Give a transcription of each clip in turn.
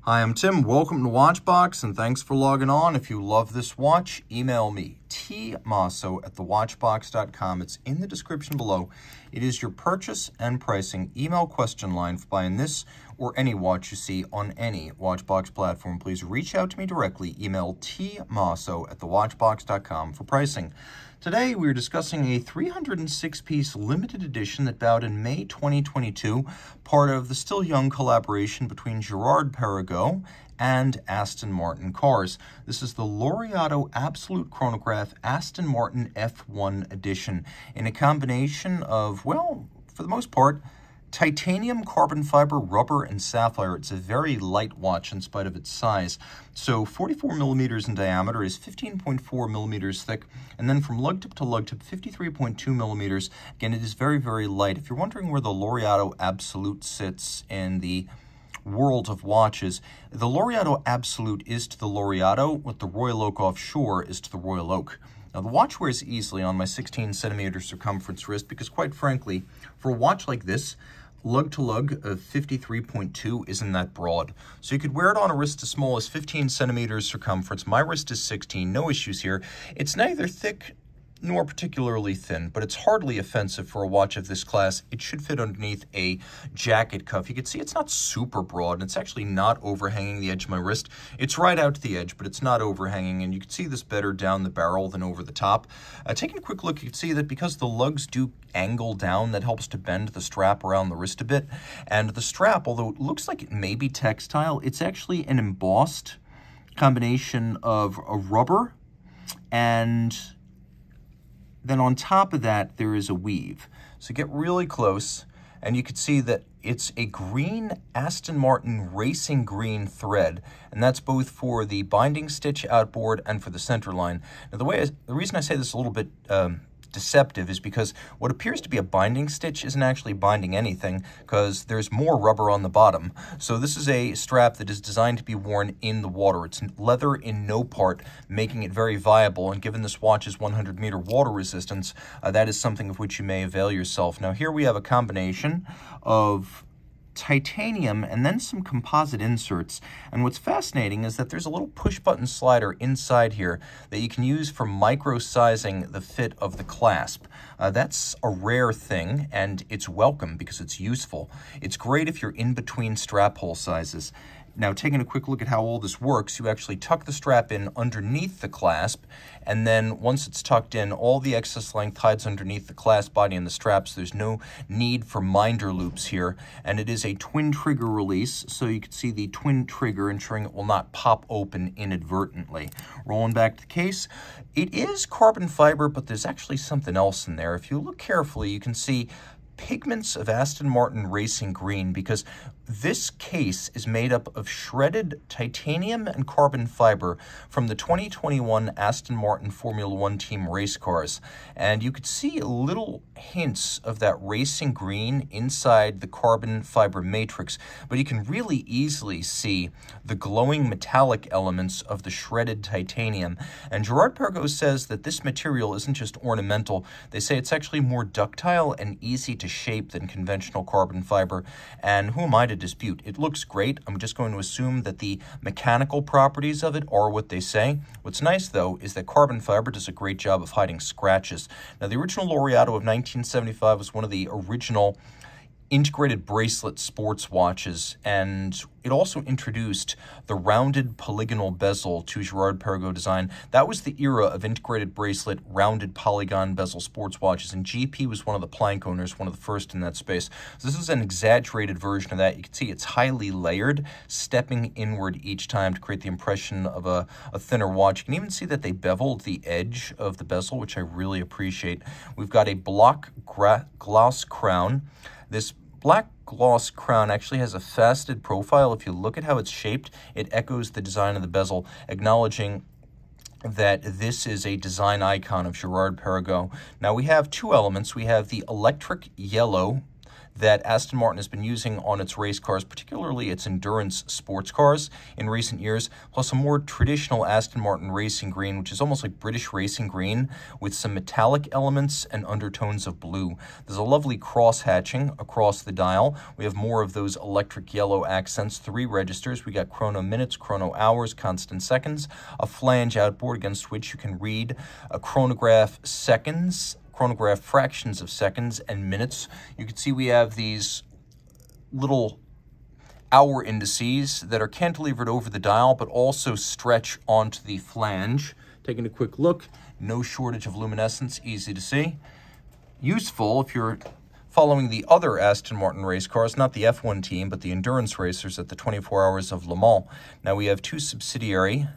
Hi, I'm Tim. Welcome to Watchbox, and thanks for logging on. If you love this watch, email me, tmosso@thewatchbox.com. It's in the description below. It is your purchase and pricing email question line for buying this or any watch you see on any Watchbox platform. Please reach out to me directly. Email tmosso@thewatchbox.com for pricing. Today, we're discussing a 306-piece limited edition that bowed in May 2022, part of the still young collaboration between Girard-Perregaux and Aston Martin cars. This is the Laureato Absolute Chronograph Aston Martin F1 edition in a combination of, well, for the most part, titanium, carbon fiber, rubber, and sapphire. It's a very light watch in spite of its size. So 44 millimeters in diameter, is 15.4 millimeters thick, and then from lug tip to lug tip, 53.2 millimeters. Again, it is very, very light. If you're wondering where the Laureato Absolute sits in the world of watches, the Laureato Absolute is to the Laureato what the Royal Oak Offshore is to the Royal Oak. Now, the watch wears easily on my 16-centimeter circumference wrist because, quite frankly, for a watch like this, lug-to-lug of 53.2 isn't that broad. So you could wear it on a wrist as small as 15 centimeters circumference. My wrist is 16, no issues here. It's neither thick nor particularly thin, but it's hardly offensive for a watch of this class. It should fit underneath a jacket cuff. You can see it's not super broad, and it's actually not overhanging the edge of my wrist. It's right out to the edge, but it's not overhanging, and you can see this better down the barrel than over the top. Taking a quick look, you can see that because the lugs do angle down, that helps to bend the strap around the wrist a bit. And the strap, although it looks like it may be textile, it's actually an embossed combination of a rubber and then on top of that, there is a weave. So get really close, and you can see that it's a green Aston Martin racing green thread, and that's both for the binding stitch outboard and for the center line. Now, the reason I say this a little bit deceptive is because what appears to be a binding stitch isn't actually binding anything because there's more rubber on the bottom. So this is a strap that is designed to be worn in the water. It's leather in no part, making it very viable, and given this watch's 100-meter water resistance, that is something of which you may avail yourself. Now, here we have a combination of titanium and then some composite inserts, and what's fascinating is that there's a little push button slider inside here that you can use for micro sizing the fit of the clasp. That's a rare thing, and it's welcome because it's useful. It's great if you're in between strap hole sizes. Now, taking a quick look at how all this works, you actually tuck the strap in underneath the clasp, and then once it's tucked in, all the excess length hides underneath the clasp body and the straps. There's no need for minder loops here, and it is a twin trigger release, so you can see the twin trigger ensuring it will not pop open inadvertently. Rolling back to the case, it is carbon fiber, but there's actually something else in there. If you look carefully, you can see pigments of Aston Martin racing green, because this case is made up of shredded titanium and carbon fiber from the 2021 Aston Martin Formula One team race cars. And you could see little hints of that racing green inside the carbon fiber matrix, but you can really easily see the glowing metallic elements of the shredded titanium. And Girard-Perregaux says that this material isn't just ornamental. They say it's actually more ductile and easy to shape than conventional carbon fiber. And who am I to dispute? It looks great. I'm just going to assume that the mechanical properties of it are what they say. What's nice, though, is that carbon fiber does a great job of hiding scratches. Now, the original Laureato of 1975 was one of the original integrated bracelet sports watches, and it also introduced the rounded polygonal bezel to Girard-Perregaux design. That was the era of integrated bracelet, rounded polygon bezel sports watches, and GP was one of the plank owners, one of the first in that space. So this is an exaggerated version of that. You can see it's highly layered, stepping inward each time to create the impression of a thinner watch. You can even see that they beveled the edge of the bezel, which I really appreciate. We've got a block gloss crown. This black gloss crown actually has a faceted profile. If you look at how it's shaped, it echoes the design of the bezel, acknowledging that this is a design icon of Girard-Perregaux. Now, we have two elements. We have the electric yellow that Aston Martin has been using on its race cars, particularly its endurance sports cars in recent years, plus a more traditional Aston Martin racing green, which is almost like British racing green with some metallic elements and undertones of blue. There's a lovely cross-hatching across the dial. We have more of those electric yellow accents, 3 registers. We got chrono minutes, chrono hours, constant seconds, a flange outboard against which you can read a chronograph seconds, chronograph fractions of seconds, and minutes. You can see we have these little hour indices that are cantilevered over the dial, but also stretch onto the flange. Taking a quick look, no shortage of luminescence, easy to see. Useful if you're following the other Aston Martin race cars, not the F1 team, but the endurance racers at the 24 Hours of Le Mans. Now we have 2 subsidiary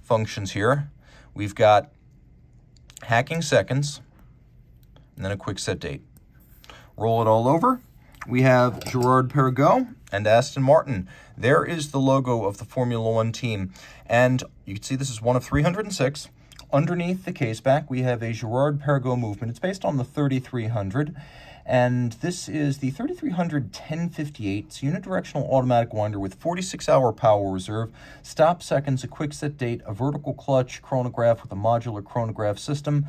functions here. We've got hacking seconds, and then a quick set date. Roll it all over. We have Girard-Perregaux and Aston Martin. There is the logo of the Formula One team. And you can see this is one of 306. Underneath the caseback, we have a Girard-Perregaux movement. It's based on the 3300. And this is the 3300 1058. It's a unidirectional automatic winder with 46-hour power reserve, stop seconds, a quick set date, a vertical clutch chronograph with a modular chronograph system.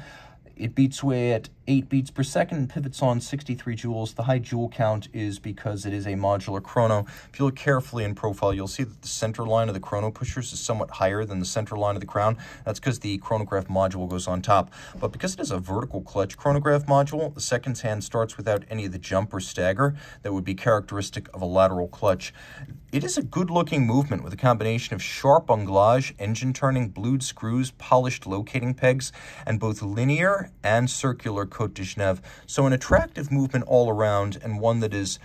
It beats away at 8 beats per second and pivots on 63 joules. The high joule count is because it is a modular chrono. If you look carefully in profile, you'll see that the center line of the chrono pushers is somewhat higher than the center line of the crown. That's because the chronograph module goes on top. But because it is a vertical clutch chronograph module, the seconds hand starts without any of the jump or stagger that would be characteristic of a lateral clutch. It is a good-looking movement with a combination of sharp anglage, engine turning, blued screws, polished locating pegs, and both linear and circular Côte de Genève. So an attractive movement all around, and one that is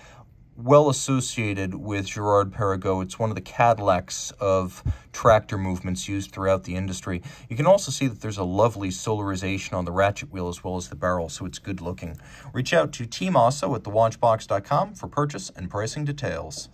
well associated with Girard-Perregaux. It's one of the Cadillacs of tractor movements used throughout the industry. You can also see that there's a lovely solarization on the ratchet wheel as well as the barrel, so it's good looking. Reach out to Team Mosso at thewatchbox.com for purchase and pricing details.